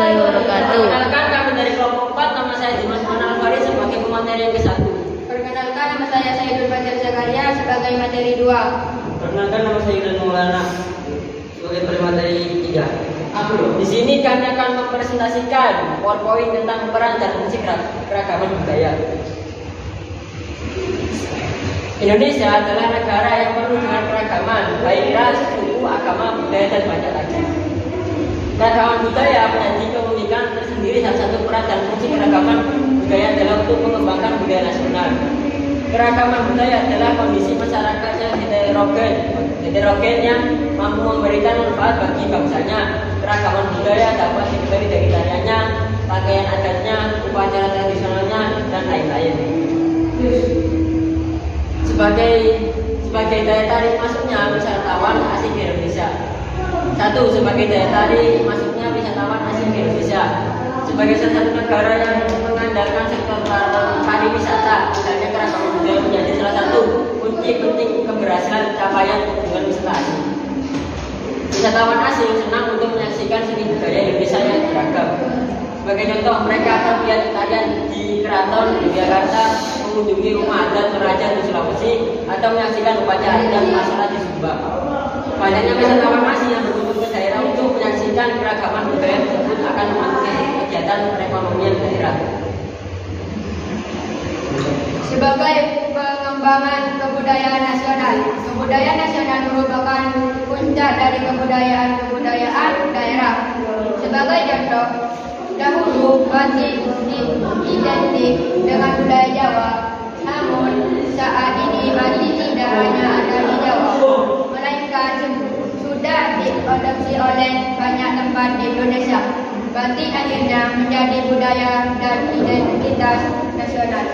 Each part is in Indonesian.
warahmatullahi wabarakatuh. Perkenalkan, kami dari kelompok 4, nama saya Dimas Alfari sebagai pemateri yang ke-1. Perkenalkan, nama saya Saidul Fajar Zakaria sebagai materi 2. Perkenalkan, nama saya Yudan Maulana sebagai pemateri 3. Di sini kami akan mempresentasikan PowerPoint tentang peran dan fungsi keragaman budaya. Indonesia adalah negara yang penuh dengan keragaman, baik ras, suku, agama, budaya, dan banyak lagi. Keragaman budaya menjadi keunikan tersendiri. Salah satu peran dan fungsi keragaman budaya adalah untuk mengembangkan budaya nasional. Keragaman budaya adalah kondisi masyarakat yang heterogen yang mampu memberikan manfaat bagi bangsanya. Keragaman budaya dapat dipelajari dari tariannya, pakaian adatnya, upacara tradisionalnya, dan lain-lain. Sebagai daya tarik masuknya wisatawan asing di Indonesia. 1. Sebagai daya tarik masuknya wisatawan asing di Indonesia. Sebagai salah satu negara yang mengandalkan sektor pariwisata, misalnya keragaman budaya menjadi salah satu kunci penting keberhasilan capaian kunjungan wisata asing. Wisatawan asing senang untuk menyaksikan seni budaya Indonesia yang beragam. Sebagai contoh, mereka akan melihat tarian di Keraton Yogyakarta, mengunjungi rumah adat Toraja di Sulawesi, atau menyaksikan upacara adat masyarakat di Sumba. Banyaknya wisatawan asing yang berkunjung ke daerah untuk menyaksikan keragaman budaya tersebut akan membantu kegiatan perekonomian daerah. Sebagai pengembangan kebudayaan nasional, kebudayaan nasional merupakan puncak dari kebudayaan daerah. Sebagai contoh, dahulu batik identik dengan budaya Jawa, namun saat ini batik tidak hanya ada di Jawa, melainkan sudah diadopsi oleh banyak tempat di Indonesia. Batik akhirnya menjadi budaya dan identitas nasional.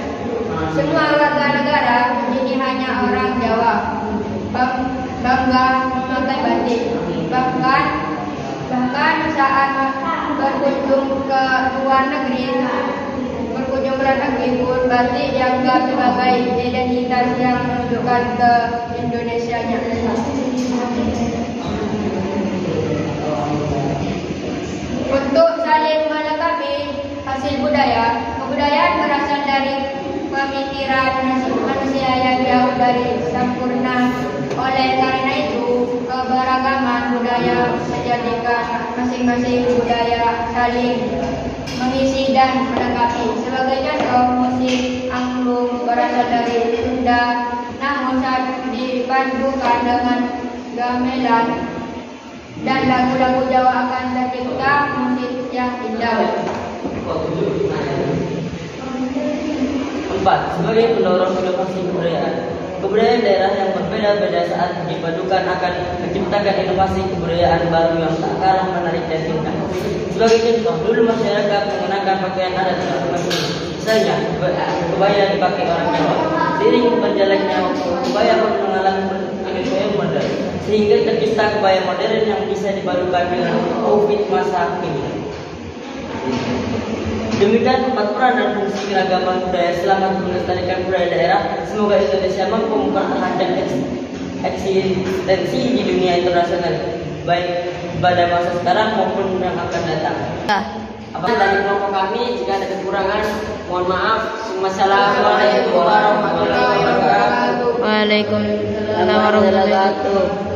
Semua warga negara, ini hanya orang Jawa, bangga memakai batik. Bahkan saat berkunjung ke luar negeri pun batik dianggap sebagai identitas yang menunjukkan ke Indonesianya. Untuk saling melengkapi hasil budaya, kebudayaan berasal dari pemikiran manusia yang jauh dari sempurna. Oleh karena itu, keberagaman budaya menjadikan masing-masing budaya saling mengisi dan melengkapi. Sebagai contoh, musik angklung berasal dari Sunda, namun saat dipadukan dengan gamelan dan lagu-lagu Jawa akan tercipta musik yang indah. 4. Sebagai pendorong inovasi kebudayaan. Kebudayaan daerah yang berbeda-beda saat dipadukan akan menciptakan inovasi kebudayaan baru yang tak kalah menarik dan indah. Sebagai contoh, dulu masyarakat mengenakan pakaian adat masing-masing. Misalnya, kebaya dipakai orang Jawa. Seiring berjalannya waktu, kebaya mengalami penyesuaian modern, sehingga tercipta kebaya modern yang bisa dipadukan dengan outfit masa kini. Demikian 4 peran dan fungsi keragaman budaya selama melestarikan budaya daerah. Semoga Indonesia mampu mempertahankan eksistensi di dunia internasional, baik pada masa sekarang maupun yang akan datang. Apabila dari kelompok kami, jika ada kekurangan, mohon maaf. Wassalamualaikum warahmatullahi wabarakatuh. Waalaikumsalam warahmatullahi wabarakatuh.